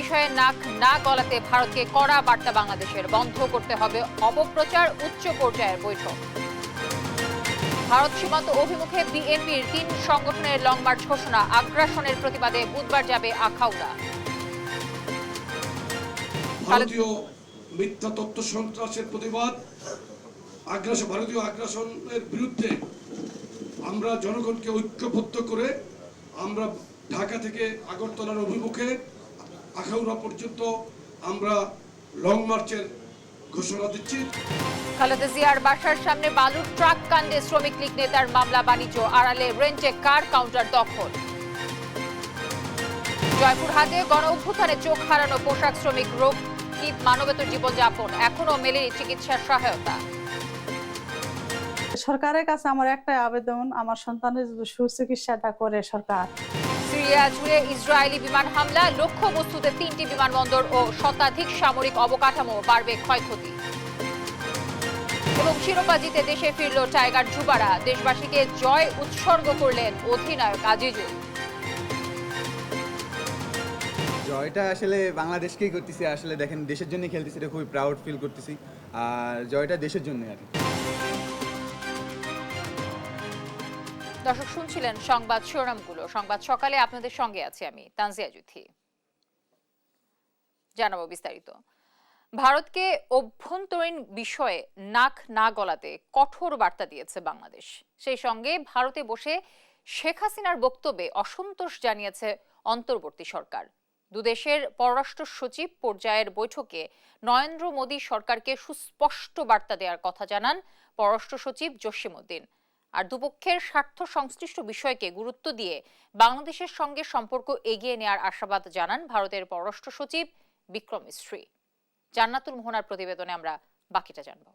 বিষয়ে নাক না গলাতে ভারতকে কড়া বার্তা বাংলাদেশের। বন্ধ করতে হবে অপপ্রচার, উচ্চ পর্যায়ের বৈঠক। ভারত সীমান্ত অভিমুখে বিএনপির ৩ সংগঠনের লং মার্চ ঘোষণা। আগ্রাসনের প্রতিবাদে বুধবার যাবে আখাউড়া। ভারতীয় মিথ্যা তথ্য সন্ত্রাসের প্রতিবাদ, ভারতীয় আগ্রাসনের বিরুদ্ধে আমরা জনগণকে ঐক্যবদ্ধ করে আমরা ঢাকা থেকে আগরতলার অভিমুখে আখাউড়া পর্যন্ত আমরা লং মার্চের ঘোষণা দিচ্ছি। খালেদা জিয়ার বাসার সামনে বালুর ট্রাক কাণ্ডে শ্রমিক লীগ নেতার মামলা। বাণিজ্য আড়ালে রেঞ্জে কার কাউন্টার দখল। জয়পুরহাটে গণ অভ্যুত্থানে চোখ হারানো পোশাক শ্রমিক রোগ কি মানবেতর জীবনযাপন, এখনো মেলেনি চিকিৎসার সহায়তা। সরকারের কাছে আমার একটাই আবেদন, আমার সন্তানের সুচিকিৎসাটা করে সরকার। সিরিয়া জুড়ে ইসরায়েলি বিমান হামলা, লক্ষ্যবস্তুতে 3টি বিমানবন্দর ও শতাধিক সামরিক অবকাঠামো, বাড়বে ক্ষয়ক্ষতি। এবং শিরোপা জিতে দেশে ফিরল টাইগার যুবারা। দেশবাসীকে জয় উৎসর্গ করলেন অধিনায়ক আজিজুল। জয়টা আসলে বাংলাদেশকেই করতেছি, আসলে দেখেন দেশের জন্য খেলতেছি, এটা খুবই প্রাউড ফিল করতেছি। আর জয়টা দেশের জন্য আর কি। দর্শক শুনছিলেন সংবাদ শিরোনামগুলো। সংবাদ সকালে আপনাদের সঙ্গে আছি আমি তানজিয়া জুথি। জানাবো বিস্তারিত। ভারতকে অভ্যন্তরীণ বিষয়ে নাক না গলাতে কঠোর বার্তা দিয়েছে বাংলাদেশ। সেই সঙ্গে ভারতে বসে শেখ হাসিনার বক্তব্যে অসন্তোষ জানিয়েছে অন্তর্বর্তী সরকার। দুদেশের পররাষ্ট্র সচিব পর্যায়ের বৈঠকে নরেন্দ্র মোদী সরকারকে সুস্পষ্ট বার্তা দেওয়ার কথা জানান পররাষ্ট্র সচিব জসিমউদ্দিন। আর দুপক্ষের স্বার্থ সংশ্লিষ্ট বিষয়কে গুরুত্ব দিয়ে বাংলাদেশের সঙ্গে সম্পর্ক এগিয়ে নেওয়ার আশাবাদ জানান ভারতের পররাষ্ট্র সচিব বিক্রম মিস্ত্রি। জান্নাতুল মোহনার প্রতিবেদনে আমরা বাকিটা জানব।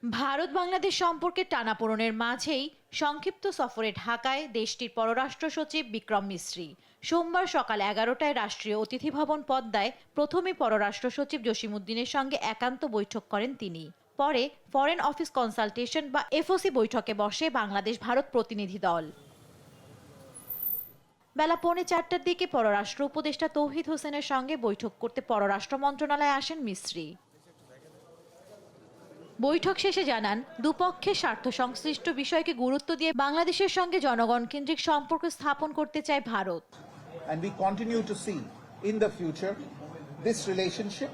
ভারত বাংলাদেশ সম্পর্কে টানাপোড়েনের মাঝেই সংক্ষিপ্ত সফরে ঢাকায় দেশটির পররাষ্ট্র সচিব বিক্রম মিস্ত্রি সোমবার সকাল 11টায় রাষ্ট্রীয় অতিথি ভবন পদ্মায় প্রথমে পররাষ্ট্র সচিব জসিমউদ্দিনের সঙ্গে একান্ত বৈঠক করেন তিনি। পরে ফরেন অফিস কনসালটেশন বা এফওসি বৈঠকে বসে বাংলাদেশ ভারত প্রতিনিধি দল। বেলা 3:45টার দিকে পররাষ্ট্র উপদেষ্টা তৌহিদ হোসেনের সঙ্গে বৈঠক করতে পররাষ্ট্র মন্ত্রণালয়ে আসেন মিস্ত্রি। বৈঠক শেষে জানান দুপক্ষের স্বার্থ সংশ্লিষ্ট বিষয়কে গুরুত্ব দিয়ে বাংলাদেশের সঙ্গে জনগণ কেন্দ্রিক সম্পর্ক স্থাপন করতে চায় Bharat. And we continue to see in the future this relationship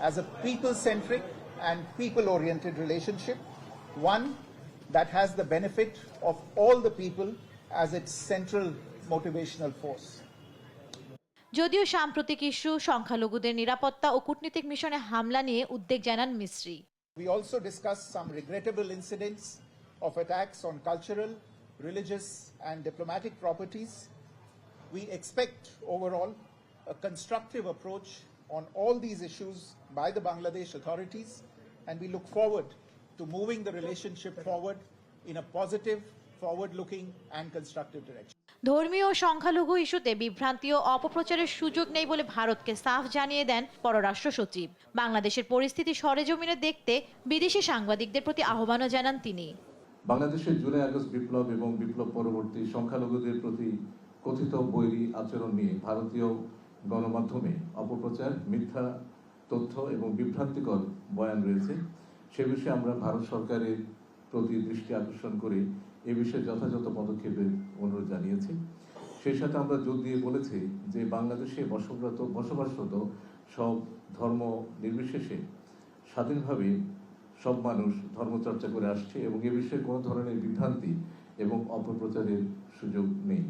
as a people-centric and people-oriented relationship, one that has the benefit of all the people as its central motivational force. যদিও সাম্প্রতিক ইস্যু সংখ্যালঘুদের নিরাপত্তা ও কূটনীতিক মিশনে হামলা নিয়ে উদ্বেগ জানান মিস্ত্রি। We also discussed some regrettable incidents of attacks on cultural, religious and diplomatic properties. We expect overall a constructive approach on all these issues by the Bangladesh authorities, and we look forward to moving the relationship forward in a positive, forward-looking and constructive direction. ধর্মীয় ও সংখ্যালঘু ইস্যুতে বিভ্রান্তি ও অপপ্রচারের সুযোগ নেই বলে ভারতকে সাফ জানিয়ে দেন পররাষ্ট্র সচিব। বাংলাদেশের পরিস্থিতি সরেজমিনে দেখতে বিদেশি সাংবাদিকদের প্রতি আহ্বানও জানান তিনি। বাংলাদেশের জুলাই আগস্ট বিপ্লব এবং বিপ্লব পরবর্তী সংখ্যালঘুদের প্রতি কথিত বৈরী আচরণ নিয়ে ভারতীয় গণমাধ্যমে অপপ্রচার, মিথ্যা তথ্য এবং বিভ্রান্তিকর বয়ান রয়েছে। সে বিষয়ে আমরা ভারত সরকারের প্রতি দৃষ্টি আকর্ষণ করে এ বিষয়ে যথাযথ পদক্ষেপের অনুরোধ জানিয়েছি। সেই সাথে আমরা জোর দিয়ে বলেছি যে বাংলাদেশে বসবাসরত সব ধর্ম নির্বিশেষে স্বাধীনভাবে সব মানুষ ধর্মচর্চা করে আসছে এবং এ বিষয়ে কোনো ধরনের বিভ্রান্তি এবং অপপ্রচারের সুযোগ নেই।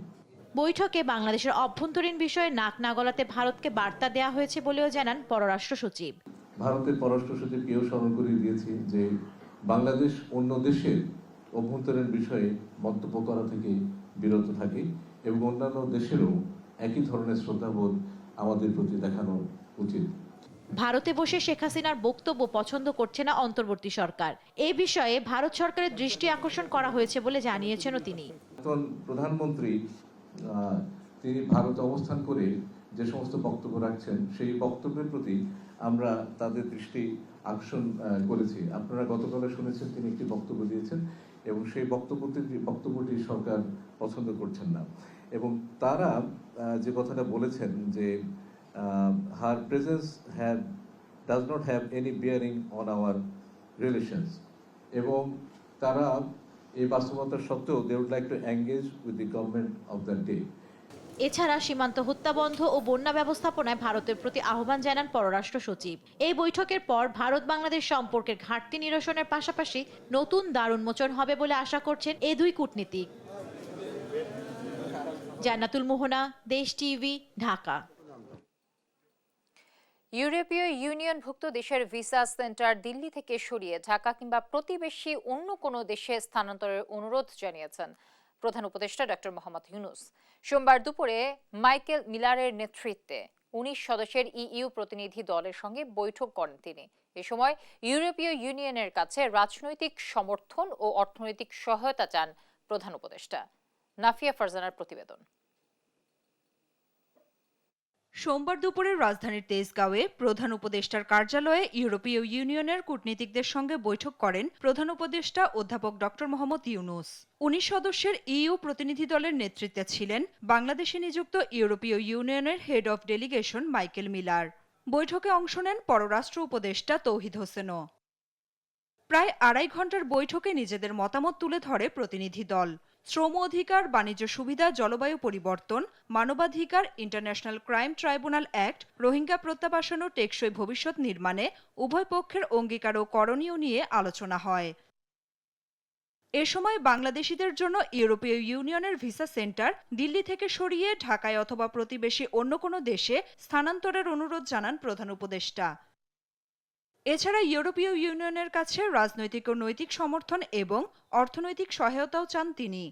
বৈঠকে বাংলাদেশের অভ্যন্তরীণ বিষয়ে নাক না গলাতে ভারতকে বার্তা দেওয়া হয়েছে বলেও জানান পররাষ্ট্র সচিব। ভারতের পররাষ্ট্র সচিবকেও স্মরণ করিয়ে দিয়েছি যে বাংলাদেশ অন্য দেশের অভ্যন্তরীণ বিষয়ে মন্তব্য করা থেকে বিরত থাকে এবং অন্যান্য দেশেরও একই ধরনের শ্রদ্ধাবোধ আমাদের প্রতি দেখানো উচিত। ভারতে বসে শেখ হাসিনার বক্তব্য পছন্দ করছে না অন্তর্বর্তী সরকার। এই বিষয়ে ভারত সরকারের দৃষ্টি আকর্ষণ করা হয়েছে বলে জানিয়েছেনও তিনি। প্রধানমন্ত্রী তিনি ভারতে অবস্থান করে যে সমস্ত বক্তব্য রাখছেন সেই বক্তব্যের প্রতি আমরা তাদের দৃষ্টি আকর্ষণ করেছি। আপনারা গতকালে শুনেছেন তিনি একটি বক্তব্য দিয়েছেন এবং সেই বক্তব্যটি সরকার পছন্দ করছেন না এবং তারা যে কথাটা বলেছেন যে her presence does not have any bearing on our relations, এবং তারা এই বাস্তবতা সত্ত্বেও they would like to engage with the government of the day. এছাড়া সীমান্ত হত্যা বন্ধ ও বন্যা ব্যবস্থাপনায় ভারতের প্রতি আহ্বান জানান পররাষ্ট্র সচিব। এই বৈঠকের পর ভারত বাংলাদেশ সম্পর্কের ঘাটতি নিরসনের পাশাপাশি নতুন দ্বার উন্মোচন হবে বলে আশা করছেন এই দুই কূটনীতিক। জান্নাতুল মোহনা, দেশ টিভি, ঢাকা। ইউরোপীয় ইউনিয়নভুক্ত দেশের ভিসা সেন্টার দিল্লি থেকে সরিয়ে ঢাকা কিংবা প্রতিবেশী অন্য কোনো দেশে স্থানান্তরের অনুরোধ জানিয়েছেন প্রধান উপদেষ্টা ডক্টর মোহাম্মদ ইউনূস। সোমবার দুপুরে মাইকেল মিলারের নেতৃত্বে 19 সদস্যের ইইউ প্রতিনিধি দলের সঙ্গে বৈঠক করেন তিনি। এ সময় ইউরোপীয় ইউনিয়নের কাছে রাজনৈতিক সমর্থন ও অর্থনৈতিক সহায়তা চান প্রধান উপদেষ্টা। নাফিয়া ফারজানার প্রতিবেদন। সোমবার দুপুরে রাজধানীর তেজগাঁওয়ে প্রধান উপদেষ্টার কার্যালয়ে ইউরোপীয় ইউনিয়নের কূটনীতিকদের সঙ্গে বৈঠক করেন প্রধান উপদেষ্টা অধ্যাপক ডক্টর মোহাম্মদ ইউনূস। 19 সদস্যের ইইউ প্রতিনিধি দলের নেতৃত্বে ছিলেন বাংলাদেশে নিযুক্ত ইউরোপীয় ইউনিয়নের head of delegation Michael Miller. বৈঠকে অংশ নেন পররাষ্ট্র উপদেষ্টা তৌহিদ হোসেনও। প্রায় 2.5 ঘন্টার বৈঠকে নিজেদের মতামত তুলে ধরে প্রতিনিধি দল। শ্রম অধিকার, বাণিজ্য সুবিধা, জলবায়ু পরিবর্তন, মানবাধিকার, international crime tribunal act, Rohingya প্রত্যাবাসন ও টেকসই ভবিষ্যৎ নির্মাণে উভয় পক্ষের অঙ্গীকার ও করণীয় নিয়ে আলোচনা হয়। এ সময় বাংলাদেশিদের জন্য ইউরোপীয় ইউনিয়নের ভিসা সেন্টার দিল্লি থেকে সরিয়ে ঢাকায় অথবা প্রতিবেশী অন্য কোনো দেশে স্থানান্তরের অনুরোধ জানান প্রধান উপদেষ্টা। এছাড়া ইউরোপীয় ইউনিয়নের কাছে রাজনৈতিক ও নৈতিক সমর্থন এবং অর্থনৈতিক সহায়তাও চান তিনি।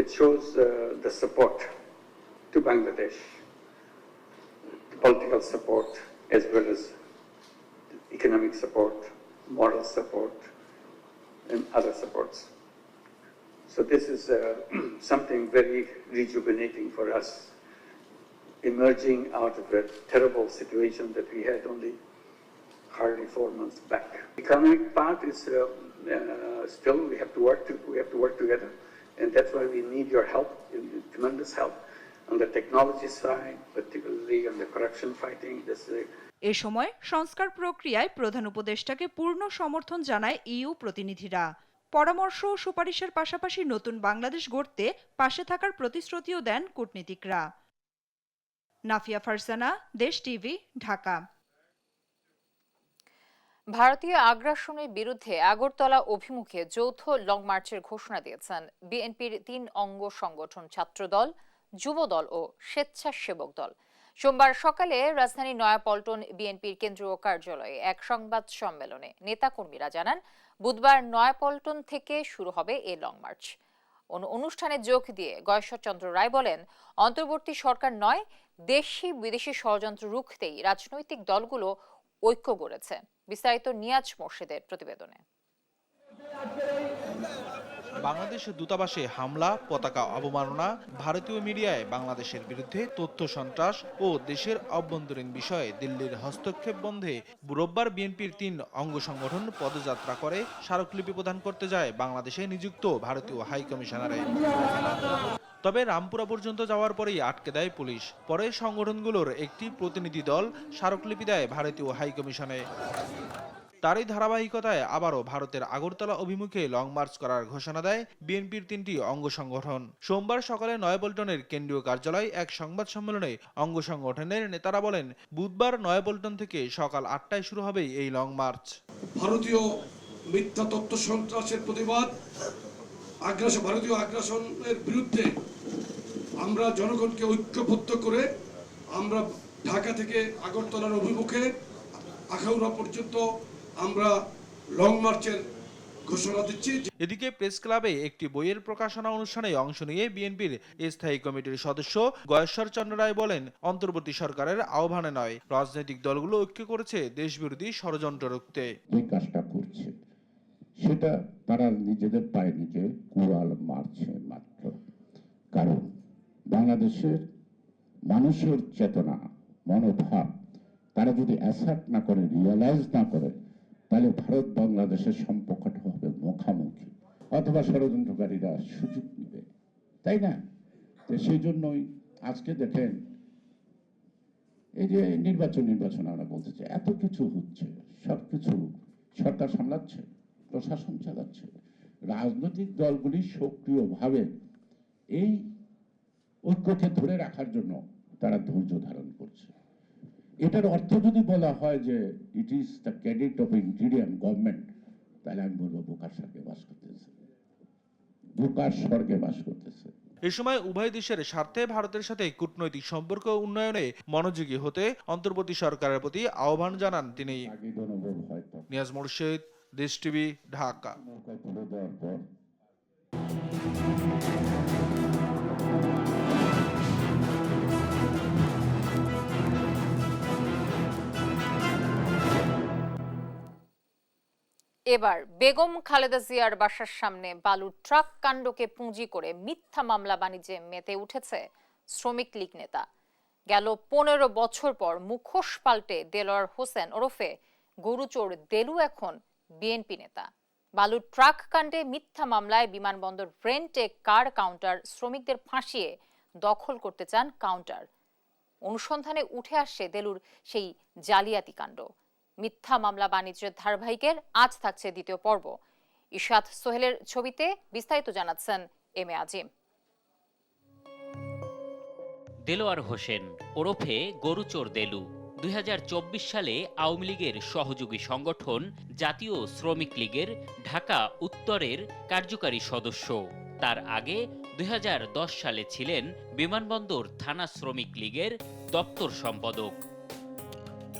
It shows the support to Bangladesh, political support as well as economic support, moral support, and other supports. So this is something very rejuvenating for us, emerging out of a terrible situation that we had only hardly 4 months back. Economic part is still we have to work together, and that's why we need your help, tremendous help on the technology side, particularly on the corruption fighting. এ সময় সংস্কার প্রক্রিয়ায় প্রধান উপদেষ্টাকে পূর্ণ সমর্থন জানায় EU প্রতিনিধিরা। পরামর্শ ও সুপারিশের পাশাপাশি নতুন বাংলাদেশ গড়তে পাশে থাকার প্রতিশ্রুতিও দেন কূটনীতিকরা। নাফিয়া ফারজানা, দেশ টিভি, ঢাকা। ভারতীয় আগ্রাসনের বিরুদ্ধে আগরতলা অভিমুখে যৌথ লং মার্চের ঘোষণা দিয়েছেন বিএনপির 3 অঙ্গ সংগঠন ছাত্রদল, যুবদল ও স্বেচ্ছাসেবক দল। সোমবার সকালে রাজধানী নয়াপল্টন বিএনপির কেন্দ্রীয় কার্যালয়ে এক সংবাদ সম্মেলনে নেতাকর্মীরা জানান বুধবার নয়াপল্টন থেকে শুরু হবে এই লং মার্চ। অনুষ্ঠানে যোগ দিয়ে গয়েশ্বরচন্দ্র রায় বলেন, অন্তর্বর্তী সরকার নয়, দেশি বিদেশি ষড়যন্ত্র রুখতেই রাজনৈতিক দলগুলো ঐক্য গড়েছে। বিস্তারিত নিয়াজ মোর্শেদের প্রতিবেদনে। বাংলাদেশের দূতাবাসে হামলা, পতাকা অবমাননা, ভারতীয় মিডিয়ায় বাংলাদেশের বিরুদ্ধে তথ্য সন্ত্রাস ও দেশের অভ্যন্তরীণ বিষয়ে দিল্লির হস্তক্ষেপ বন্ধে রোববার বিএনপির 3 অঙ্গ সংগঠন পদযাত্রা করে স্মারকলিপি প্রদান করতে যায় বাংলাদেশে নিযুক্ত ভারতীয় হাই কমিশনারে। তবে রামপুরা পর্যন্ত যাওয়ার পরেই আটকে দেয় পুলিশ। পরে সংগঠনগুলোর একটি প্রতিনিধি দল স্মারকলিপি দেয় ভারতীয় হাই কমিশনে। তারই ধারাবাহিকতায় আবারও ভারতের আগরতলা অভিমুখে লং মার্চ করার ঘোষণা দেয় বিএনপির 3টি অঙ্গ সংগঠন। সোমবার সকালে নয়াপল্টনের কেন্দ্রীয় কার্যালয়ে এক সংবাদ সম্মেলনে অঙ্গ সংগঠনের নেতারা বলেন, বুধবার নয়াপল্টন থেকে সকাল 8টায় শুরু হবে এই লং মার্চ। ভারতীয় মিথ্যা তথ্য সন্ত্রাসের প্রতিবাদ, ভারতীয় আগ্রাসনের বিরুদ্ধে আমরা জনগণকে ঐক্যবদ্ধ করে আমরা ঢাকা থেকে আগরতলার অভিমুখে আখাউড়া পর্যন্ত আমরা লং মার্চের ঘোষণা দিচ্ছি। এদিকে প্রেস ক্লাবে একটি বইয়ের প্রকাশনা অনুষ্ঠানে অংশ নিয়ে বিএনপির স্থায়ী কমিটির সদস্য গয়েশ্বরচন্দ্র রায় বলেন, অন্তর্বর্তী সরকারের আহ্বানে নয়, রাজনৈতিক দলগুলো ঐক্য করেছে দেশবিরোধী ষড়যন্ত্র রুখতে। যে কাজটা করছে সেটা তারা নিজেদের পায়ে নিজে কুড়াল মারছে মাত্র। কারণ বাংলাদেশের মানুষের চেতনা, মনোভাব তারা যদি অ্যাসার্ট না করে, রিয়ালাইজ না করে, তাহলে ভারত বাংলাদেশের সম্পর্কটা হবে মুখামুখি, অথবা ষড়যন্ত্রকারীরা সুযোগ নেবে, তাই না? তো সেই জন্যই আজকে দেখেন এই যে নির্বাচন আমরা বলতে চাই, এত কিছু হচ্ছে, সবকিছু সরকার সামলাচ্ছে, প্রশাসন চালাচ্ছে, রাজনৈতিক দলগুলি সক্রিয়ভাবে এই ঐক্যকে ধরে রাখার জন্য তারা ধৈর্য ধারণ করছে। এটার অর্থ যদি বলা হয় যে it is the credit of interim government, তাহলে আমি বলবো বোকার স্বর্গে বাস করতেছে, বোকার স্বর্গে বাস করতেছে। এ সময় উভয় দেশের স্বার্থে ভারতের সাথে কূটনৈতিক সম্পর্ক উন্নয়নে মনোযোগী হতে অন্তর্বর্তী সরকারের প্রতি আহ্বান জানান তিনি। নিয়াজ মুর্শিদ, দেশ টিভি, ঢাকা। এবার বেগম খালেদা জিয়ার বাসার সামনে বালুর ট্রাক কাণ্ডকে পুঁজি করে মিথ্যা মামলা বাণিজ্যে মেতে উঠেছে শ্রমিক লীগ নেতা। গেল 15 বছর পর মুখোশ পাল্টে দেলোয়ার হোসেন ওরফে গরুচোর দেলু এখন বিএনপি নেতা। বালুর ট্রাক কাণ্ডে মিথ্যা মামলায় বিমানবন্দর রেন্টে কার কাউন্টার শ্রমিকদের ফাঁসিয়ে দখল করতে চান কাউন্টার। অনুসন্ধানে উঠে আসছে দেলুর সেই জালিয়াতি কাণ্ড। মিথ্যা মামলা বাণিজ্যের ধারাবাহিকের আজ থাকছে দ্বিতীয় পর্ব। ইশাত সোহেলের ছবিতে বিস্তারিত জানাচ্ছেন এম এ আজিম। দেলোয়ার হোসেন ওরফে গরুচোর দেলু 2024 সালে আওয়ামী লীগের সহযোগী সংগঠন জাতীয় শ্রমিক লীগের ঢাকা উত্তরের কার্যকারী সদস্য। তার আগে 2010 সালে ছিলেন বিমানবন্দর থানা শ্রমিক লীগের দপ্তর সম্পাদক।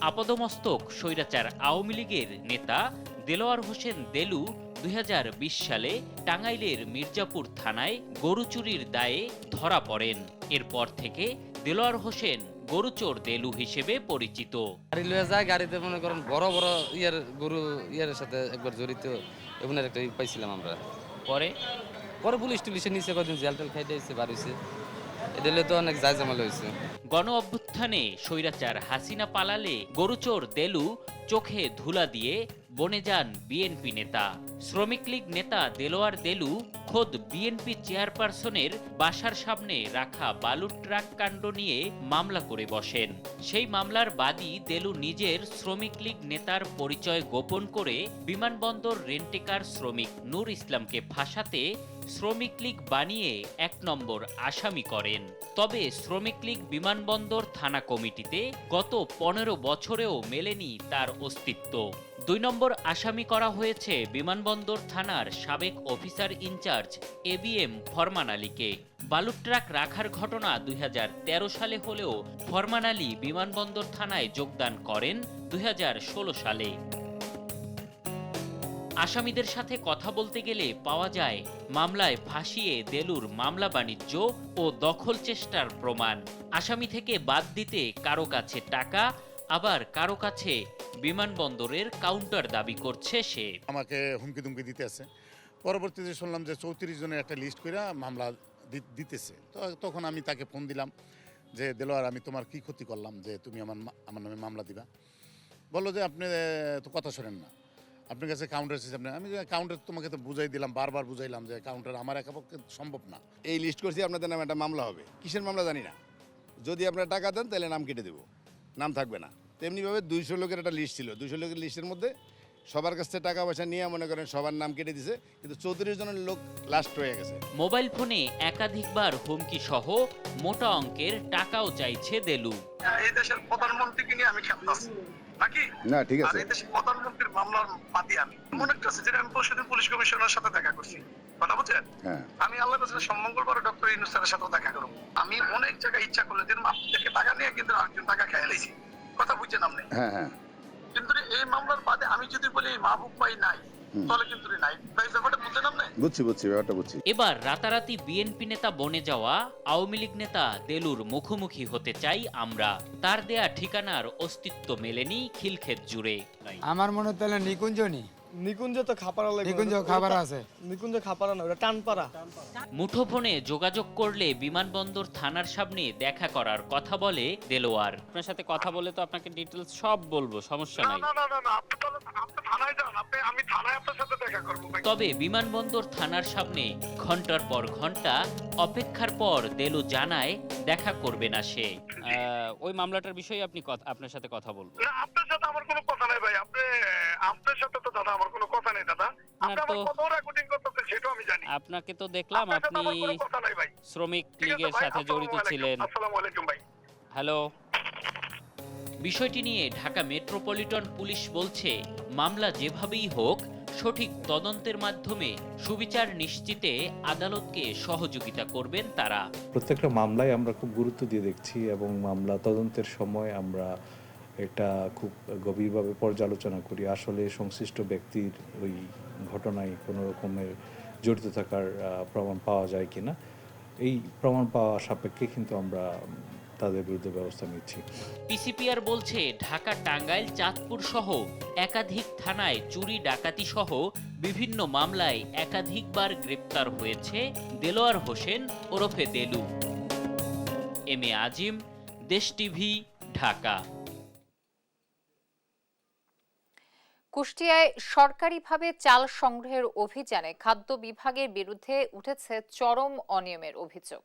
আপাদমস্তক স্বৈরাচার আওয়ামী লীগের নেতা দেলোয়ার হোসেন দেলু 2020 সালে টাঙ্গাইলের মির্জাপুর থানায় গরু চুরির দায়ে ধরা পড়েন। এরপর থেকে দেলোয়ার হোসেন গরুচোর দেলু হিসেবে পরিচিত। গাড়ি লয়ে যায়, গাড়িতে মনে করেন বড় বড় গরু সাথে একবার জড়িত এবং একটা পাইছিলাম আমরা। পরে পুলিশ টুলিশে নিচে কদিন জেল টেল খাইতে এসে বাড়িছে, এদিকে তো অনেক জায়জামাল হয়েছে। গণ অভ্যুত্থানে স্বৈরাচার হাসিনা পালালে গরুচোর দেলু চোখে ধুলা দিয়ে বনে যান বিএনপি নেতা। শ্রমিক লীগ নেতা দেলোয়ার দেলু খোদ বিএনপি চেয়ারপারসনের বাসার সামনে রাখা বালুর ট্রাক কাণ্ড নিয়ে মামলা করে বসেন। সেই মামলার বাদী দেলু নিজের শ্রমিক লীগ নেতার পরিচয় গোপন করে বিমানবন্দর রেন্টেকার শ্রমিক নূর ইসলামকে ফাঁসাতে শ্রমিক লীগ বানিয়ে 1 নম্বর আসামি করেন। তবে শ্রমিক লীগ বিমানবন্দর থানা কমিটিতে গত 15 বছরেও মেলেনি তার অস্তিত্ব। 2 নম্বর আসামি করা হয়েছে বিমানবন্দর থানার সাবেক অফিসার ইনচার্জ এবিএম ফরমান আলীকে। বালুর ট্রাক রাখার ঘটনা 2013 সালে হলেও ফরমান আলী বিমানবন্দর থানায় যোগদান করেন 2016 সালে। আসামিদের সাথে কথা বলতে গেলে পাওয়া যায় মামলায় ফাঁসিয়ে দেলুর মামলা বাণিজ্য ও দখল চেষ্টার প্রমাণ। আসামি থেকে বাদ দিতে কারো কাছে টাকা, আবার কারো কাছে বিমানবন্দরের কাউন্টার দাবি করছে সে। আমাকে হুমকি দুমকি দিতে আছে। পরবর্তীতে শুনলাম যে 34 জনের একটা লিস্ট করে মামলা দিতেছে। তো তখন আমি তাকে ফোন দিলাম যে দেলোয়ার, আমি তোমার কি ক্ষতি করলাম যে তুমি আমার নামে মামলা দিবা? বললো যে আপনি তো কথা শোনেন না, আপনার কাছে কাউন্টার আছে। আমি কাউন্টার তোমাকে তো বুঝাই দিলাম, বারবার বুঝাইলাম যে কাউন্টার আমার একা পক্ষে সম্ভব না। এই লিস্ট করছি, আপনাদের নামে একটা মামলা হবে। কিসের মামলা জানি না, যদি আপনারা টাকা দেন তাহলে নাম কেটে দেবো, নাম থাকবে না। তেমনিভাবে 200 লোকের একটা লিস্ট ছিল, 200 লোকের লিস্টের মধ্যে সবার কাছ থেকে টাকা পয়সা নিয়ে মনে করেন সবার নাম কেটে দিছে, কিন্তু 34 জনের লোক লাস্ট হয়ে গেছে। মোবাইল ফোনে একাধিকবার হুমকি সহ মোটা অঙ্কের টাকাও চাইছে দেলু। এই দেশের প্রধানমন্ত্রীকে নিয়ে আমি খেলতাছি নাকি না, ঠিক আছে। এই দেশের প্রধানমন্ত্রীর মামলার বাদী আমি মনে করছি, যেটা আমি পরশুদিন পুলিশ কমিশনারের সাথে দেখা করছি, কথা বলছেন। আমি আল্লাহ কাছে মঙ্গলবার ডক্টর ইউনূস স্যারের সাথেও দেখা করব। আমি অনেক জায়গায় ইচ্ছা করলে দিন আপনাদেরকে টাকা নিয়ে কিন্তু আরেকজন টাকা খেয়ে লাইছি, কথা বুঝছেন আপনি। কিন্তু এই মামলার বাদে আমি যদি বলি মাহবুব ভাই নাই, তাহলে কিন্তু নাই। ব্যাপারটা বুঝছেন আপনি? বুঝছি, ব্যাপারটা বুঝছি। এবার রাতারাতি বিএনপি নেতা বনে যাওয়া আওয়ামী লীগ নেতা দেলুর মুখোমুখি হতে চাই আমরা। তার দেয়া ঠিকানার অস্তিত্ব মেলেনি খিলক্ষেত জুড়ে। আমার মনে হলো নিকুঞ্জনি নিকুঞ্জ তো খাপাড়া লাগে, নিকুঞ্জ খাপাড়া আছে, নিকুঞ্জ খাপাড়া না, ওটা টানপাড়া। মুঠোফোনে যোগাযোগ করলে বিমানবন্দর থানার সামনে দেখা করার কথা বলে দেলোয়ার। আপনার সাথে কথা বলে তো আপনাকে ডিটেইলস সব বলবো, সমস্যা নাই। আমি থানায় আপনার সাথে দেখা করব। তবে বিমানবন্দর থানার সামনে ঘন্টার পর ঘন্টা অপেক্ষার পর দেলু জানায় দেখা করবে না সে। ওই মামলাটার বিষয়ে আপনি আপনার সাথে কথা বলবো। না, আপনার সাথে আমার কোনো কথা নাই ভাই। আপনার সাথে তো দাদা আমার কোনো কথা নেই দাদা। আপনি আমার কত রেকর্ডিং করতেছেন সেটাও আমি জানি। আপনাকে তো দেখলাম আপনি শ্রমিক লীগের সাথে জড়িত ছিলেন। আসসালামু আলাইকুম ভাই। হ্যালো। বিষয়টি নিয়ে ঢাকা মেট্রোপলিটন পুলিশ বলছে, মামলা যেভাবেই হোক সঠিক তদন্তের মাধ্যমে সুবিচার নিশ্চিতে আদালতকে সহযোগিতা করবেন তারা। প্রত্যেকটা মামলায় আমরা খুব গুরুত্ব দিয়ে দেখছি এবং মামলা তদন্তের সময় আমরা এটা খুব গভীরভাবে পর্যালোচনা করি আসলে সংশ্লিষ্ট ব্যক্তির ওই ঘটনায় কোনো রকমের জড়িত থাকার প্রমাণ পাওয়া যায় কিনা। এই প্রমাণ পাওয়া সাপেক্ষে কিন্তু আমরা তাদের বিরুদ্ধে ব্যবস্থা নিচ্ছি। পিসিপিআর বলছে, ঢাকা, টাঙ্গাইল, চাঁদপুর সহ একাধিক থানায় চুরি, ডাকাতি সহ বিভিন্ন মামলায় একাধিকবার গ্রেপ্তার হয়েছে দেলোয়ার হোসেন ওরফে দেলু। এম এ আজিম, দেশ টিভি, ঢাকা। কুষ্টিয়ায় সরকারিভাবে চাল সংগ্রহের অভিযানে খাদ্য বিভাগের বিরুদ্ধে উঠেছে চরম অনিয়মের অভিযোগ।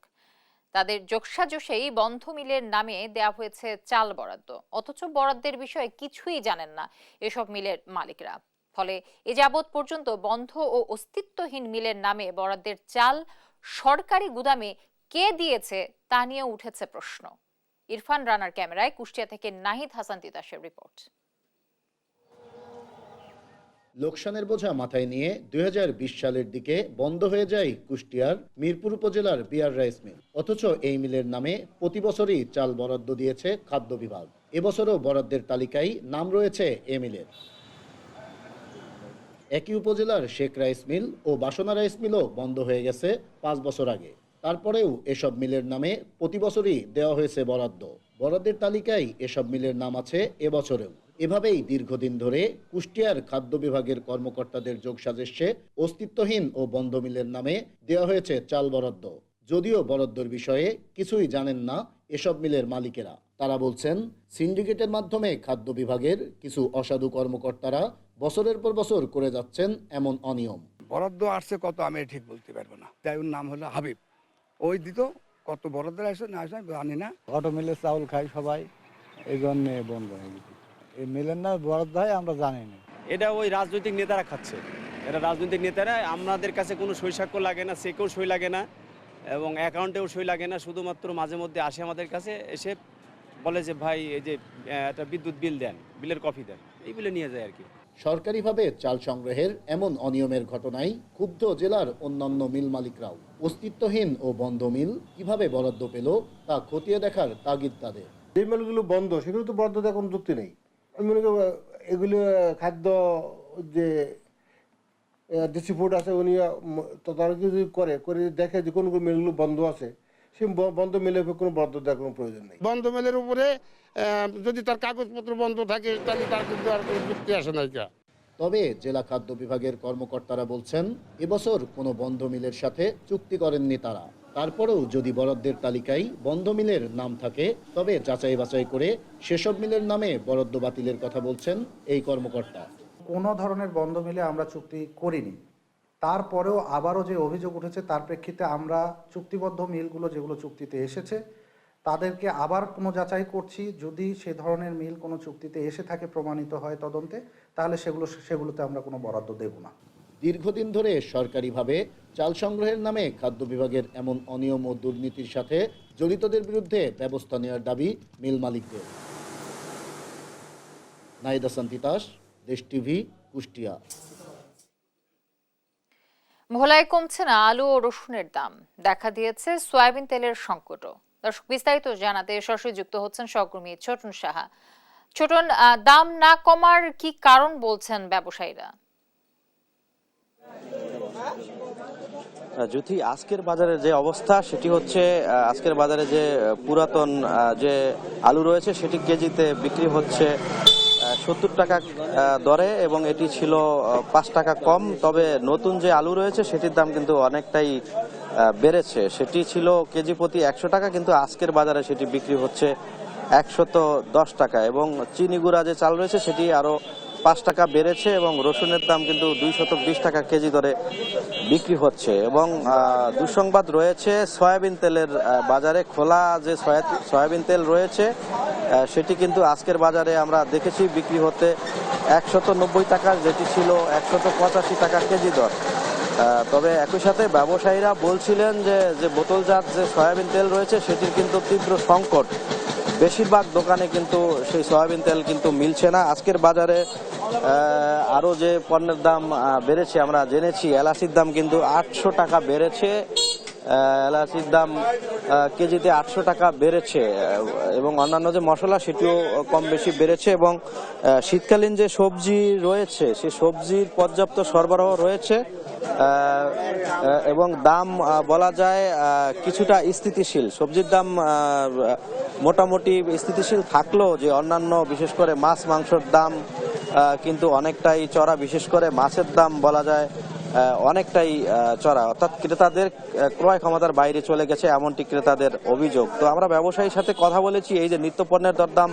তাদের যোগসাজশেই বন্ধ মিলের নামে দেয়া হয়েছে চাল বরাদ্দ, অথচ বরাদ্দের বিষয়ে কিছুই জানেন না এসব মিলের মালিকরা। ফলে এ যাবৎ পর্যন্ত বন্ধ ও অস্তিত্বহীন মিলের নামে বরাদ্দের চাল সরকারি গুদামে কে দিয়েছে তা নিয়ে উঠেছে প্রশ্ন। ইরফান রানার ক্যামেরায় কুষ্টিয়া থেকে নাহিদ হাসান তিতাসের রিপোর্ট। লোকসানের বোঝা মাথায় নিয়ে 2020 সালের দিকে বন্ধ হয়ে যায় কুষ্টিয়ার মিরপুর উপজেলার বিআর রাইস মিল। অথচ এই মিলের নামে প্রতি বছরই চাল বরাদ্দ দিয়েছে খাদ্য বিভাগ। এবছরও বরাদ্দের তালিকায় নাম রয়েছে এ মিলের। একই উপজেলার শেখ রাইস মিল ও বাসনা রাইস মিলও বন্ধ হয়ে গেছে 5 বছর আগে। তারপরেও এসব মিলের নামে প্রতি বছরই দেওয়া হয়েছে বরাদ্দ। বরাদ্দের তালিকায় এসব মিলের নাম আছে এবছরেও। এভাবেই দীর্ঘদিন ধরে কুষ্টিয়ার খাদ্য বিভাগের কর্মকর্তাদের যোগসাজশে অস্তিত্বহীন ও বন্ধ মিলের নামে দেওয়া হয়েছে চাল বরাদ্দ। যদিও বরাদ্দর বিষয়ে কিছুই জানেন না এসব মিলের মালিকেরা। তারা বলছেন, সিন্ডিকেটের মাধ্যমে খাদ্য বিভাগের কিছু অসাধু কর্মকর্তারা বছরের পর বছর করে যাচ্ছেন এমন অনিয়ম। বরাদ্দ আসছে কত আমি ঠিক বলতে পারবো না। তাই ওর নাম হলো হাবিব, ওই দিত কত বরাদ্দ আসছে না আসে জানি না। অটো মিলে চাউল খাই সবাই, এই জন্য বন্ধ হয়ে গেছে। এই মিলের না বরাদ্দ হয় আমরা জানি না। এটা ওই রাজনৈতিক নেতারা খাচ্ছে। এটা রাজনৈতিক নেতারা, আমাদের কাছে কোনো সই সাক্ষ্য লাগে না, চেকেও সই লাগে না এবং অ্যাকাউন্টেও সই লাগে না। শুধুমাত্র মাঝে মধ্যে আসে আমাদের কাছে, এসে বলে যে ভাই এই যে একটা বিদ্যুৎ বিল দেন, বিলের কপি দেন, এইগুলো নিয়ে যায় আর কি। সরকারিভাবে চাল সংগ্রহের এমন অনিয়মের ঘটনায় ক্ষুব্ধ জেলার অন্যান্য মিল মালিকরাও। অস্তিত্বহীন ও বন্ধ মিল কিভাবে বরাদ্দ পেল তা খতিয়ে দেখার তাগিদ তাদের। যে মিলগুলো বন্ধ সেগুলো তো বরাদ্দ দেওয়ার কোনো যুক্তি নেই। আমি মনে করি এগুলো খাদ্য যে ডিস্ট্রিবিউট আছে উনি তদারকি যদি করে দেখে যে কোন কোন মিলগুলো বন্ধ আছে, সেই বন্ধ মিলের কোনো বরাদ্দ দেওয়ার কোনো প্রয়োজন নেই। বন্ধ মিলের উপরে যদি তার কাগজপত্র বন্ধ থাকে তাহলে তার কিন্তু আর কোনো যুক্তি আসে না। তবে জেলা খাদ্য বিভাগের কর্মকর্তারা বলছেন, এবছর কোনো বন্ধ মিলের সাথে চুক্তি করেননি তারা। তারপরেও যদি বরাদ্দের তালিকায় বন্ধ মিলের নাম থাকে তবে যাচাই বাছাই করে সেসব মিলের নামে বরাদ্দ বাতিলের কথা বলছেন এই কর্মকর্তা। কোনো ধরনের বন্ধ মিলে আমরা চুক্তি করিনি। তারপরেও আবারও যে অভিযোগ উঠেছে তার প্রেক্ষিতে আমরা চুক্তিবদ্ধ মিলগুলো যেগুলো চুক্তিতে এসেছে তাদেরকে আবার পুনঃযাচাই করছি। যদি সে ধরনের মিল কোনো চুক্তিতে এসে থাকে, প্রমাণিত হয় তদন্তে, তাহলে সেগুলোতে আমরা কোনো বরাদ্দ দেব না। দীর্ঘদিন ধরে সরকারিভাবে চাল সংগ্রহের নামে খাদ্য বিভাগের এমন অনিয়ম ও দুর্নীতির সাথে জড়িতদের বিরুদ্ধে ব্যবস্থা নেওয়ার দাবি মিল মালিকদের। নাহিদ হাসান তিতাস, দেশ টিভি, কুষ্টিয়া। ভোলায় কমছে না আলু ও রসুনের দাম, দেখা দিয়েছে সয়াবিন তেলের সংকটও। দর্শক, বিস্তারিত জানাতে সরাসরি যুক্ত হচ্ছেন সহকর্মী ছোটন সাহা। ছোটন, দাম না কমার কি কারণ বলছেন ব্যবসায়ীরা? জ্যোতি, আজকের বাজারের যে অবস্থা সেটি হচ্ছে, আজকের বাজারে যে পুরাতন যে আলু রয়েছে সেটি কেজিতে বিক্রি হচ্ছে 70 টাকা দরে এবং এটি ছিল 5 টাকা কম। তবে নতুন যে আলু রয়েছে সেটির দাম কিন্তু অনেকটাই বেড়েছে। সেটি ছিল কেজি প্রতি 100 টাকা, কিন্তু আজকের বাজারে সেটি বিক্রি হচ্ছে 110 টাকা। এবং চিনি গুঁড়া যে চাল রয়েছে সেটি আরও 5 টাকা বেড়েছে এবং রসুনের দাম কিন্তু 220 টাকা কেজি দরে বিক্রি হচ্ছে। এবং দুঃসংবাদ রয়েছে সয়াবিন তেলের বাজারে। খোলা যে সয়াবিন তেল রয়েছে সেটি কিন্তু আজকের বাজারে আমরা দেখেছি বিক্রি হতে 190 টাকা, যেটি ছিল 185 টাকা কেজি দর। তবে একই সাথে ব্যবসায়ীরা বলছিলেন যে বোতলজাত যে সয়াবিন তেল রয়েছে সেটির কিন্তু তীব্র সংকট। বেশিরভাগ দোকানে কিন্তু সেই সয়াবিন তেল কিন্তু মিলছে না। আজকের বাজারে আরও যে পণ্যের দাম বেড়েছে আমরা জেনেছি, এলাচির দাম কিন্তু 800 টাকা বেড়েছে। এলাচির দাম কেজিতে 800 টাকা বেড়েছে এবং অন্যান্য যে মশলা সেটিও কম বেশি বেড়েছে। এবং শীতকালীন যে সবজি রয়েছে সেই সবজির পর্যাপ্ত সরবরাহ রয়েছে এবং দাম বলা যায় কিছুটা স্থিতিশীল। সবজির দাম মোটামুটি স্থিতিশীল থাকলেও যে অন্যান্য বিশেষ করে মাছ মাংসের দাম কিন্তু অনেকটাই চড়া। বিশেষ করে মাছের দাম বলা যায় অনেকটাই চড়া, অর্থাৎ ক্রেতাদের ক্রয় ক্ষমতার বাইরে চলে গেছে, এমনটি ক্রেতাদের অভিযোগ। তো আমরা ব্যবসায়ীর সাথে কথা বলেছি, এই যে নিত্যপণ্যের দরদাম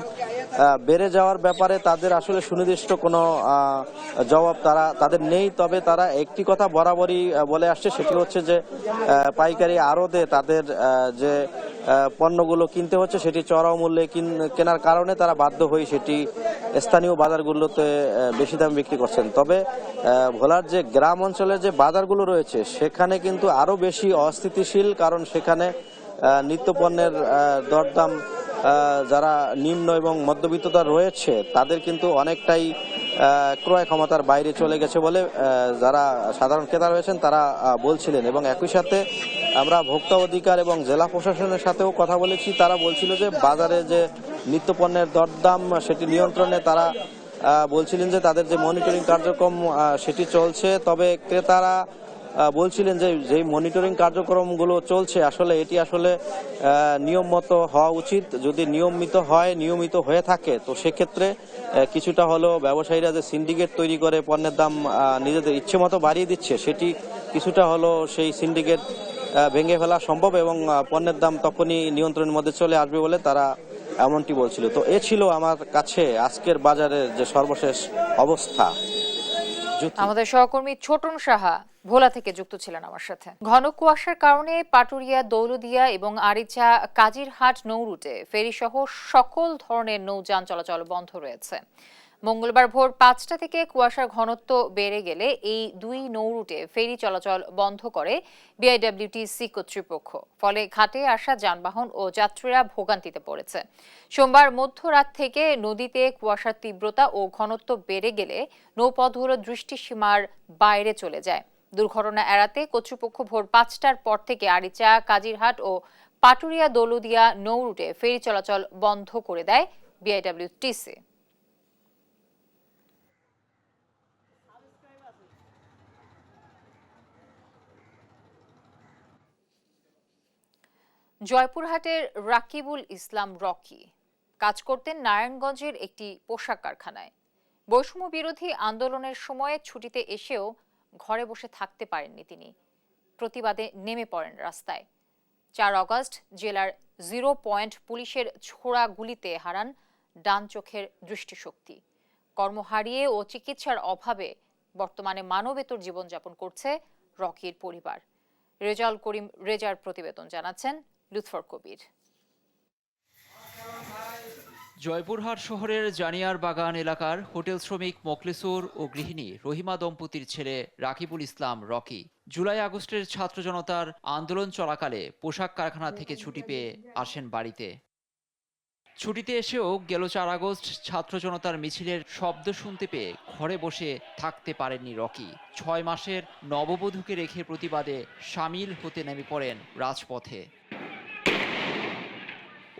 বেড়ে যাওয়ার ব্যাপারে তাদের আসলে সুনির্দিষ্ট কোনো জবাব তাদের নেই। তবে তারা একটি কথা বরাবরই বলে আসছে, সেটি হচ্ছে যে পাইকারি আড়তে তাদের যে পণ্যগুলো কিনতে হচ্ছে সেটি চড়া মূল্যে কেনার কারণে তারা বাধ্য হয়ে সেটি স্থানীয় বাজারগুলোতে বেশি দামে বিক্রি করছেন। তবে ভোলার যে গ্রাম অঞ্চলের যে বাজারগুলো রয়েছে সেখানে কিন্তু আরও বেশি অস্থিতিশীল, কারণ সেখানে নিত্যপণ্যের দরদাম যারা নিম্ন এবং মধ্যবিত্ততা রয়েছে তাদের কিন্তু অনেকটাই ক্রয় ক্ষমতার বাইরে চলে গেছে বলে যারা সাধারণ ক্রেতা রয়েছেন তারা বলছিলেন। এবং একই সাথে আমরা ভোক্তা অধিকার এবং জেলা প্রশাসনের সাথেও কথা বলেছি, তারা বলছিল যে বাজারে যে নিত্যপণ্যের দরদাম সেটি নিয়ন্ত্রণে তারা বলছিলেন যে তাদের যে মনিটরিং কার্যক্রম সেটি চলছে। তবে ক্রেতারা বলছিলেন যে যেই মনিটরিং কার্যক্রমগুলো চলছে আসলে এটি আসলে নিয়ম মতো হওয়া উচিত। যদি নিয়মিত হয়ে থাকে তো সেক্ষেত্রে কিছুটা হলেও ব্যবসায়ীরা যে সিন্ডিকেট তৈরি করে পণ্যের দাম নিজেদের ইচ্ছে মতো বাড়িয়ে দিচ্ছে, সেটি কিছুটা হলেও সেই সিন্ডিকেট ভেঙে ফেলা সম্ভব এবং পণ্যের দাম তখনই নিয়ন্ত্রণের মধ্যে চলে আসবে বলে তারা এমনটি বলছিল। তো এ ছিল আমার কাছে আজকের বাজারের যে সর্বশেষ অবস্থা। আমাদের সহকর্মী ছোটন সাহা ভোলা থেকে যুক্ত ছিলেন আমার সাথে। ঘন কুয়াশার কারণে পাটুরিয়া, দৌলদিয়া এবং আরিচা কাজিরহাট নৌ রুটে ফেরি সহ সকল ধরনের নৌযান চলাচল বন্ধ রয়েছে। মঙ্গলবার ভোর 5টা থেকে কুয়াশার ঘনত্ব বেড়ে গেলে এই দুই নৌ রুটে ফেরি চলাচল বন্ধ করে বিআইডব্লিউটিসি কর্তৃপক্ষ। ফলে ঘাটে আসা যানবাহন ও যাত্রীরা ভোগান্তিতে পড়েছে। সোমবার মধ্যরাত থেকে নদীতে কুয়াশার তীব্রতা ও ঘনত্ব বেড়ে গেলে নৌপথগুলো দৃষ্টিসীমার বাইরে চলে যায়। দুর্ঘটনা এড়াতে কর্তৃপক্ষ ভোর 5টার পর থেকে আরিচা, কাজিরহাট ও পাটুরিয়া, দৌলদিয়া নৌ রুটে ফেরি চলাচল বন্ধ করে দেয় বিআইডব্লিউটিসি। জয়পুরহাটের রাকিবুল ইসলাম রকি কাজ করতেন নারায়ণগঞ্জের একটি পোশাক কারখানায়। বৈষম্য বিরোধী আন্দোলনের সময় ছুটিতে এসেও ঘরে বসে থাকতে পারেননি তিনি। প্রতিবাদে নেমে পড়েন রাস্তায়। 4 আগস্ট জেলার 0 পয়েন্ট পুলিশের ছোড়া গুলিতে হারান ডান চোখের দৃষ্টিশক্তি। কর্ম হারিয়ে ও চিকিৎসার অভাবে বর্তমানে মানবেতর জীবনযাপন করছে রকির পরিবার। রেজাউল করিম রেজার প্রতিবেদন জানাচ্ছেন লুৎফর কবির। জয়পুরহাট শহরের জানিয়ার বাগান এলাকার হোটেল শ্রমিক মোখলেসুর ও গৃহিণী রহিমা দম্পতির ছেলে রাকিবুল ইসলাম রকি জুলাই আগস্টের ছাত্র জনতার আন্দোলন চলাকালে পোশাক কারখানা থেকে ছুটি পেয়ে আসেন বাড়িতে। ছুটিতে এসেও গেল 4 আগস্ট ছাত্র জনতার মিছিলের শব্দ শুনতে পেয়ে ঘরে বসে থাকতে পারেননি রকি। 6 মাসের নববধূকে রেখে প্রতিবাদে সামিল হতে নেমে পড়েন রাজপথে।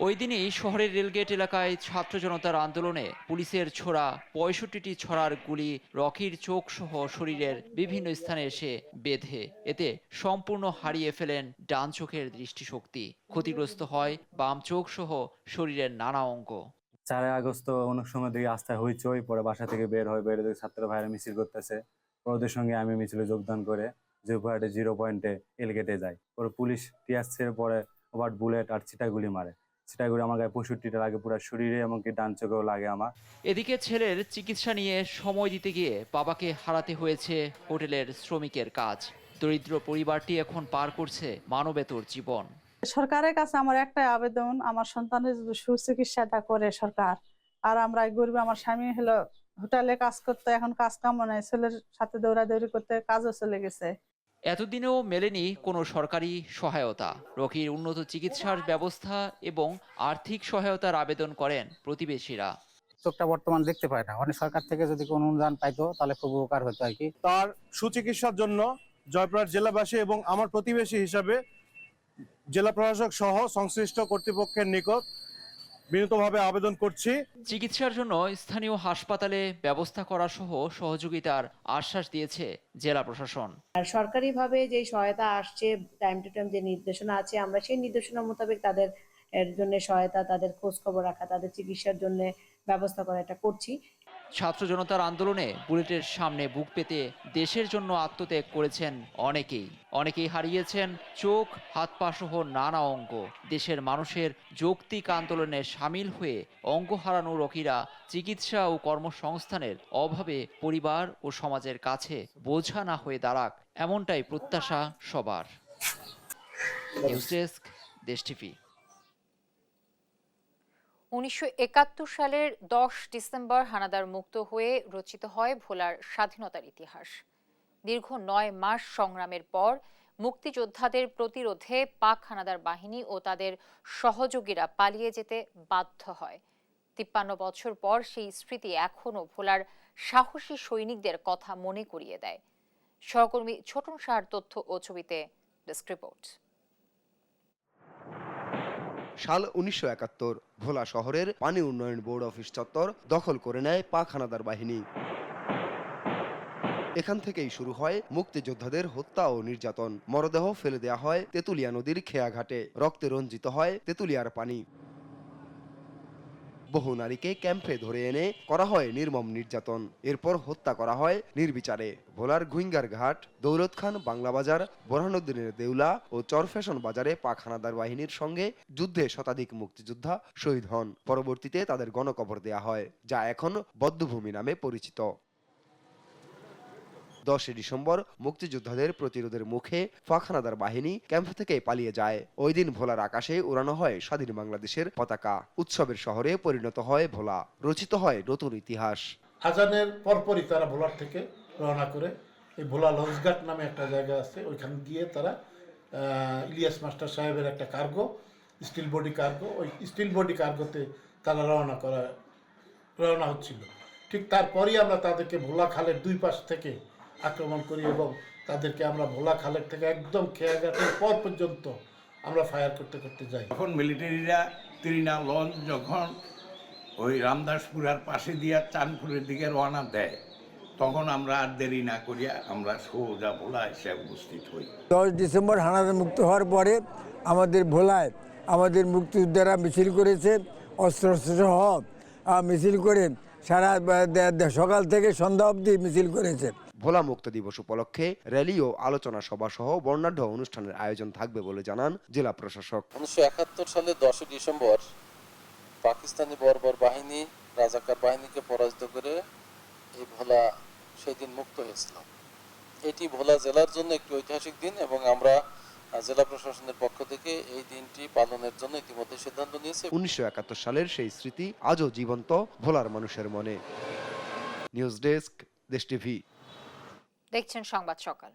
ওই দিনই শহরের রেলগেট এলাকায় ছাত্র জনতার আন্দোলনে পুলিশের ছোড়া 65টি ছড়ার গুলি রকির চোখ সহ শরীরের বিভিন্ন স্থানে এসে বেঁধে এতে সম্পূর্ণ হারিয়ে ফেলেন ডান চোখের দৃষ্টিশক্তি। ক্ষতিগ্রস্ত হয় বাম চোখ সহ শরীরের নানা অঙ্গ। 4 আগস্ট অনেক সময় দেখি রাস্তায় হইচই, পরে বাসা থেকে বের হয়, বের দেখি ছাত্র ভাইরা মিছিল করতেছে। ওদের সঙ্গে আমি মিছিলে যোগদান করে জয়পুরহাটে 0 পয়েন্টে এলগেটে যাই। পরে পুলিশ টিয়ার ছেড়ে পরে আবার বুলেট আর ছিটাগুলি মারে। ছিটাগুলি আমার গায়ে 65টা লাগে, পুরো শরীরে, এমনকি ডান চোখেও লাগে আমার। এদিকে ছেলের চিকিৎসা নিয়ে সময় দিতে গিয়ে বাবাকে হারাতে হয়েছে হোটেলের শ্রমিকের কাজ। দরিদ্র পরিবারটি এখন পার করছে মানবেতর জীবন। সরকারের কাছে আমার একটাই আবেদন, আমার সন্তানের সুচিকিৎসাটা করে সরকার। আর আমরা গরিব, আমার স্বামী হলো হোটেলে কাজ করতে, এখন কাজ কাম নাই, ছেলের সাথে দৌড়াদৌড়ি করতে কাজও চলে গেছে। এতদিনেও মেলেনি কোনো সরকারি সহায়তা। রকির উন্নত চিকিৎসার ব্যবস্থা এবং আর্থিক সহায়তার আবেদন করেন প্রতিবেশীরা। চোখটা বর্তমান দেখতে পায় না, অনেক সরকার থেকে যদি কোনো অনুদান পাইতো তাহলে খুব উপকার হতো আর কি। তার সুচিকিৎসার জন্য জয়পুরহাট জেলাবাসী এবং আমার প্রতিবেশী হিসাবে জেলা প্রশাসক সহ সংশ্লিষ্ট কর্তৃপক্ষের নিকট বিনীতভাবে আবেদন করছি। চিকিৎসার জন্য স্থানীয় হাসপাতালে ব্যবস্থা করা সহ সহযোগিতার আশ্বাস দিয়েছে জেলা প্রশাসন। আর সরকারিভাবে যে সহায়তা আসছে, টাইম টু টাইম যে নির্দেশনা আছে, আমরা সেই নির্দেশনা মোতাবেক তাদের এর জন্য সহায়তা, তাদের খোঁজ খবর রাখা, তাদের চিকিৎসার জন্য ব্যবস্থা করা, এটা করছি। ছাত্র জনতার আন্দোলনে বুলেটের সামনে বুক পেতে দেশের জন্য আত্মত্যাগ করেছেন অনেকেই হারিয়েছেন চোখ, হাত পা সহ নানা অঙ্গ। দেশের মানুষের যৌক্তিক আন্দোলনে সামিল হয়ে অঙ্গ হারানো রকিরা চিকিৎসা ও কর্মসংস্থানের অভাবে পরিবার ও সমাজের কাছে বোঝা না হয়ে দাঁড়াক, এমনটাই প্রত্যাশা সবার। নিউজ ডেস্ক, দেশ টিভি। 1971 সালের 10 ডিসেম্বর হানাদার মুক্ত হয়ে রচিত হয় ভোলার স্বাধীনতার ইতিহাস। দীর্ঘ 9 মাস সংগ্রামের পর মুক্তিযোদ্ধাদের প্রতিরোধে পাক হানাদার বাহিনী ও তাদের সহযোগীরা পালিয়ে যেতে বাধ্য হয়। 53 বছর পর সেই স্মৃতি এখনো ভোলার সাহসী সৈনিকদের কথা মনে করিয়ে দেয়। সহকর্মী ছোটন শাহর তথ্য ও ছবিতে ডেস্ক রিপোর্ট। সাল 1971, ভোলা শহরের পানি উন্নয়ন বোর্ড অফিস চত্বর দখল করে নেয় পাক হানাদার বাহিনী। এখান থেকেই শুরু হয় মুক্তিযোদ্ধাদের হত্যা ও নির্যাতন। মরদেহ ফেলে দেয়া হয় তেতুলিয়া নদীর খেয়াঘাটে, রক্তে রঞ্জিত হয় তেতুলিয়ার পানি। বহু নারীকে ক্যাম্পে ধরে এনে করা হয় নির্মম নির্যাতন, এরপর হত্যা করা হয় নির্বিচারে। ভোলার গুইঙ্গার ঘাট, দৌলত খান বাংলা বাজার, বোরহানুদ্দিনের দেউলা ও চরফ্যাশন বাজারে পাক হানাদার বাহিনীর সঙ্গে যুদ্ধে শতাধিক মুক্তিযোদ্ধা শহীদ হন। পরবর্তীতে তাদের গণকবর দেয়া হয়, যা এখন বধ্যভূমি নামে পরিচিত। 10 ডিসেম্বর মুক্তিযোদ্ধাদের প্রতিরোধের মুখে পাক হানাদার বাহিনী ক্যাম্প থেকে পালিয়ে যায়। ওই দিন ভোলার আকাশে উড়ানো হয় স্বাধীন বাংলাদেশের পতাকা। উৎসবের শহরে পরিণত হয় ভোলা, রচিত হয় নতুন ইতিহাস। আজানের পরপরই তারা ভোলার থেকে রওনা করে এই ভোলা লঞ্চঘাট নামে একটা জায়গা আছে, ওইখানে গিয়ে তারা ইলিয়াস মাস্টার সাহেবের একটা কার্গো, স্টিল বডি কার্গো, ওই স্টিল বডি কার্গোতে তারা রওনা হচ্ছিল। ঠিক তারপরই আমরা তাদেরকে ভোলা খালের 2 পাশ থেকে আক্রমণ করি এবং তাদেরকে আমরা ভোলা খালের থেকে একদম খেয়াঘাটের পর পর্যন্ত আমরা ফায়ার করতে করতে যাই। যখন মিলিটারিরা ত্রিনা লঞ্চ যখন ওই রামদাসপুরার পাশে দিয়া চাঁদপুরের দিকে রওনা দেয়, তখন আমরা আর দেরি না করিয়া আমরা সোজা ভোলা এসে উপস্থিত হই। 10 ডিসেম্বর হানাদার মুক্ত হওয়ার পরে আমাদের ভোলায় আমাদের মুক্তিযোদ্ধারা মিছিল করেছে, অস্ত্র সহ মিছিল করে সারা সকাল থেকে সন্ধ্যা অবধি মিছিল করেছে। ভোলা মুক্ত দিবস উপলক্ষে র্যালি ও আলোচনা সভা সহ বর্ণাঢ্য অনুষ্ঠানের আয়োজন থাকবে বলে জানান জেলা প্রশাসক। 1971 সালের 10 ডিসেম্বর পাকিস্তানি বর্বর বাহিনী রাজাকার বাহিনীকে পরাজিত করে এই ভোলা সেই দিন মুক্ত হয়েছিল। এটি ভোলা জেলার জন্য একটি ঐতিহাসিক দিন এবং আমরা জেলা প্রশাসনের পক্ষ থেকে এই দিনটি পালনের জন্য ইতিমধ্যে সিদ্ধান্ত নিয়েছি। 1971 সালের সেই স্মৃতি আজও জীবন্ত ভোলার মানুষের মনে। নিউজ ডেস্ক, দেশ টিভি। দেখছেন সংবাদ সকাল।